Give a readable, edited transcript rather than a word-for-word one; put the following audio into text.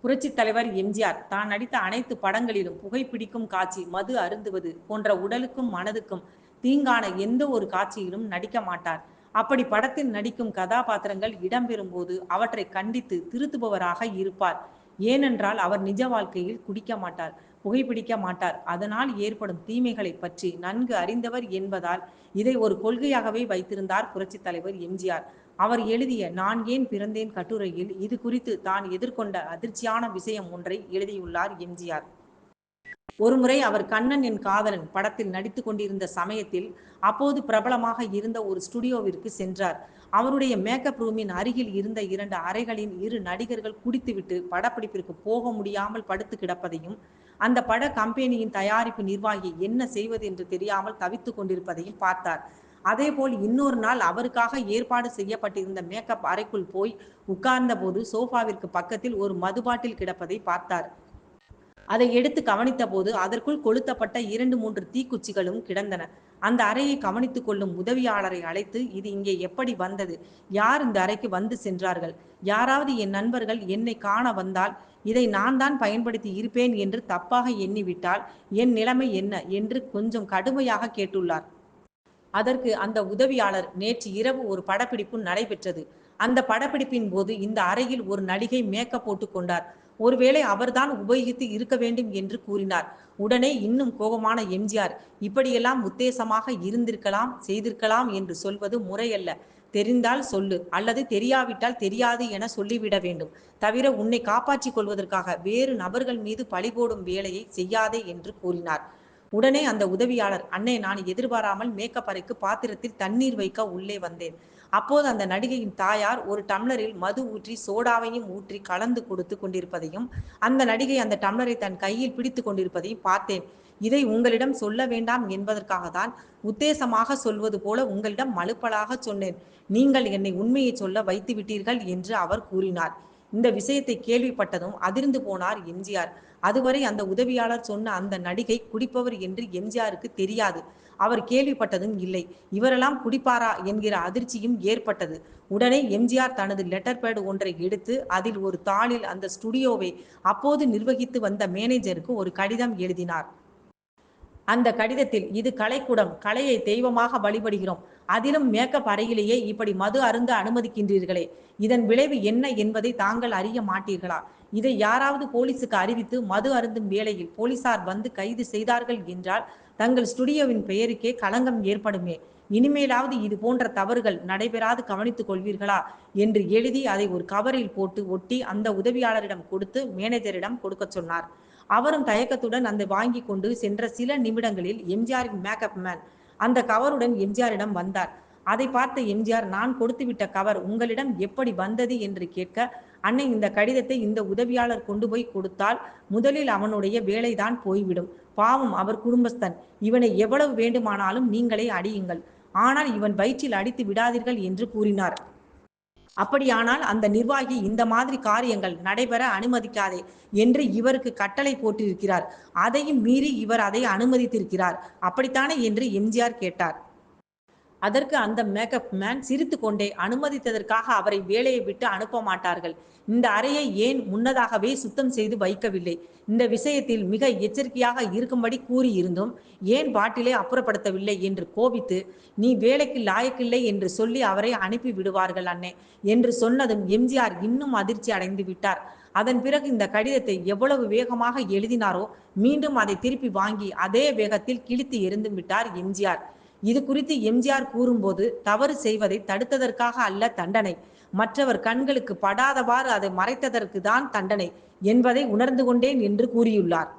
புரட்சித் தலைவர் எம்ஜிஆர் தான் நடித்த அனைத்து படங்களிலும் புகைப்பிடிக்கும் காட்சி, மது அருந்துவது போன்ற உடலுக்கும் மனதுக்கும் தீங்கான எந்த ஒரு காட்சியிலும் நடிக்க மாட்டார். அப்படி படத்தில் நடிக்கும் கதாபாத்திரங்கள் இடம்பெறும் போது அவற்றை கண்டித்து திருத்துபவராக இருப்பார். ஏனென்றால் அவர் நிஜ வாழ்க்கையில் குடிக்க மாட்டார், புகைப்பிடிக்க மாட்டார். அதனால் ஏற்படும் தீமைகளை பற்றி நன்கு அறிந்தவர் என்பதால் இதை ஒரு கொள்கையாகவே வைத்திருந்தார் புரட்சித் தலைவர் எம்ஜிஆர். அவர் எழுதிய நான் ஏன் பிறந்தேன் கட்டுரையில் இது குறித்து தான் எதிர்கொண்ட அதிர்ச்சியான விஷயம் ஒன்றை எழுதியுள்ளார் எம்ஜிஆர். ஒருமுறை அவர் கண்ணன் என் காதலன் படத்தில் நடித்துக் கொண்டிருந்த சமயத்தில் அப்போது பிரபலமாக இருந்த ஒரு ஸ்டுடியோவிற்கு சென்றார். அவருடைய மேக்கப் ரூமின் அருகில் இருந்த 2 அறைகளின் 2 நடிகர்கள் குடித்துவிட்டு படப்பிடிப்பிற்கு போக முடியாமல் படுத்து கிடப்பதையும், அந்த பட கம்பெனியின் தயாரிப்பு நிர்வாகி என்ன செய்வது என்று தெரியாமல் தவித்துக் கொண்டிருப்பதையும் பார்த்தார். அதேபோல் இன்னொரு நாள் அவருக்காக ஏற்பாடு செய்யப்பட்டிருந்த மேக்கப் அறைக்குள் போய் உட்கார்ந்த போது சோஃபாவிற்கு பக்கத்தில் ஒரு மது பாட்டில் கிடப்பதை பார்த்தார். அதை எடுத்து கவனித்த போது அதற்குள் கொளுத்தப்பட்ட 2, 3 தீக்குச்சிகளும் கிடந்தன. அந்த அறையை கவனித்துக் கொள்ளும் உதவியாளரை அழைத்து, இது இங்கே எப்படி வந்தது? யார் இந்த அறைக்கு வந்து சென்றார்கள்? யாராவது என் நண்பர்கள் என்னை காண வந்தால் இதை நான் தான் பயன்படுத்தி இருப்பேன் என்று தப்பாக எண்ணிவிட்டால் என் நிலைமை என்ன என்று கொஞ்சம் கடுமையாக கேட்டுள்ளார். அதற்கு அந்த உதவியாளர், நேற்று இரவு ஒரு படப்பிடிப்பு நடைபெற்றது. அந்த படப்பிடிப்பின் போது இந்த அறையில் ஒரு நடிகை மேக்கப் போட்டுக் கொண்டார். ஒருவேளை அவர்தான் உபயோகித்து இருக்க வேண்டும் என்று கூறினார். உடனே இன்னும் கோபமான எம்ஜிஆர், இப்படியெல்லாம் உத்தேசமாக இருந்திருக்கலாம், செய்திருக்கலாம் என்று சொல்வது முறையல்ல. தெரிந்தால் சொல்லு, அல்லது தெரியாவிட்டால் தெரியாது என சொல்லிவிட வேண்டும். தவிர உன்னை காப்பாற்றிக் கொள்வதற்காக வேறு நபர்கள் மீது பழி போடும் வேலையை செய்யாதே என்று கூறினார். உடனே அந்த உதவியாளர், அண்ணே, நான் எதிர்பாராமல் மேக்கப் அறைக்கு பாத்திரத்தில் தண்ணீர் வைக்க உள்ளே வந்தேன். அப்போது அந்த நடிகையின் தாயார் ஒரு டம்ளரில் மது ஊற்றி சோடாவையும் ஊற்றி கலந்து கொடுத்து கொண்டிருப்பதையும், அந்த நடிகை அந்த டம்ளரை தன் கையில் பிடித்து கொண்டிருப்பதையும் பார்த்தேன். இதை உங்களிடம் சொல்ல வேண்டாம் என்பதற்காக தான் உத்தேசமாக சொல்வது போல உங்களிடம் மழுப்பலாக சொன்னேன். நீங்கள் என்னை உண்மையை சொல்ல வைத்து விட்டீர்கள் என்று அவர் கூறினார். இந்த விஷயத்தை கேள்விப்பட்டதும் அதிர்ந்து போனார் எம்ஜிஆர். அதுவரை அந்த உதவியாளர் சொன்ன அந்த நடிகை குடிப்பவர் என்று எம்ஜிஆருக்கு தெரியாது. அவர் கேள்விப்பட்டதும் இல்லை. இவரெல்லாம் குடிப்பாரா என்கிற அதிர்ச்சியும் ஏற்பட்டது. உடனே எம்ஜிஆர் தனது லெட்டர் பேட் ஒன்றை எடுத்து அதில் ஒரு தாளில் அந்த ஸ்டுடியோவை அப்போது நிர்வகித்து வந்த மேனேஜருக்கு ஒரு கடிதம் எழுதினார். அந்த கடிதத்தில், இது கலைக்கூடம், கலையை தெய்வமாக வழிபடுகிறோம். அதிலும் மேக்கப் அறையிலேயே இப்படி மது அருந்த அனுமதிக்கின்றீர்களே, இதன் விளைவு என்ன என்பதை தாங்கள் அறிய மாட்டீர்களா? இதை யாராவது போலீசுக்கு அறிவித்து மது அருந்தும் வேளையில் போலீசார் வந்து கைது செய்தார்கள் என்றால் தங்கள் ஸ்டுடியோவின் பெயருக்கே களங்கம் ஏற்படுமே. இனிமேலாவது இது போன்ற தவறுகள் நடைபெறாது கவனித்துக் கொள்வீர்களா என்று எழுதி அதை ஒரு கவரில் போட்டு ஒட்டி அந்த உதவியாளரிடம் கொடுத்து மேனேஜரிடம் கொடுக்க சொன்னார். அவரும் தயக்கத்துடன் அந்த வாங்கி கொண்டு சென்ற சில நிமிடங்களில் எம்ஜிஆரின் மேக்கப் மேன் அந்த கவருடன் எம்ஜிஆரிடம் வந்தார். அதை பார்த்த எம்ஜிஆர், நான் கொடுத்துவிட்ட கவர் உங்களிடம் எப்படி வந்தது என்று கேட்க, அன்னை, இந்த கடிதத்தை இந்த உதவியாளர் கொண்டு போய் கொடுத்தால் முதலில் அவனுடைய வேலைதான் போய்விடும். பாவம், அவர் குடும்பஸ்தன். இவனை எவ்வளவு வேண்டுமானாலும் நீங்களே அடியுங்கள். ஆனால் இவன் வயிற்றில் அடித்து விடாதீர்கள் என்று கூறினார். அப்படியானால் அந்த நிர்வாகி இந்த மாதிரி காரியங்கள் நடைபெற அனுமதிக்காதே என்று இவருக்கு கட்டளை போட்டிருக்கிறார். அதையும் மீறி இவர் அதை அனுமதித்திருக்கிறார். அப்படித்தானே என்று எம்ஜிஆர் கேட்டார். அதற்கு அந்த மேக்கப் மேன் சிரித்து கொண்டே, அனுமதித்ததற்காக அவரை வேலையை விட்டு அனுப்ப மாட்டார்கள். இந்த அறையை ஏன் முன்னதாகவே சுத்தம் செய்து வைக்கவில்லை? இந்த விஷயத்தில் மிக எச்சரிக்கையாக இருக்கும்படி கூறியிருந்தும் ஏன் பாட்டிலை அப்புறப்படுத்தவில்லை என்று கோபித்து, நீ வேலைக்கு லாயக்கில்லை என்று சொல்லி அவரை அனுப்பி விடுவார்கள் அண்ணே என்று சொன்னதும் எம்ஜிஆர் இன்னும் அதிர்ச்சி அடைந்து விட்டார். அதன் பிறகு இந்த கடிதத்தை எவ்வளவு வேகமாக எழுதினாரோ மீண்டும் அதை திருப்பி வாங்கி அதே வேகத்தில் கிழித்து எறிந்து விட்டார் எம்ஜிஆர். இது குறித்து எம்ஜிஆர் கூறும்போது, தவறு செய்வதை தடுத்ததற்காக அல்ல தண்டனை, மற்றவர் கண்களுக்கு படாதவாறு அதை மறைத்ததற்கு தான் தண்டனை என்பதை உணர்ந்து கொண்டேன் என்று கூறியுள்ளார்.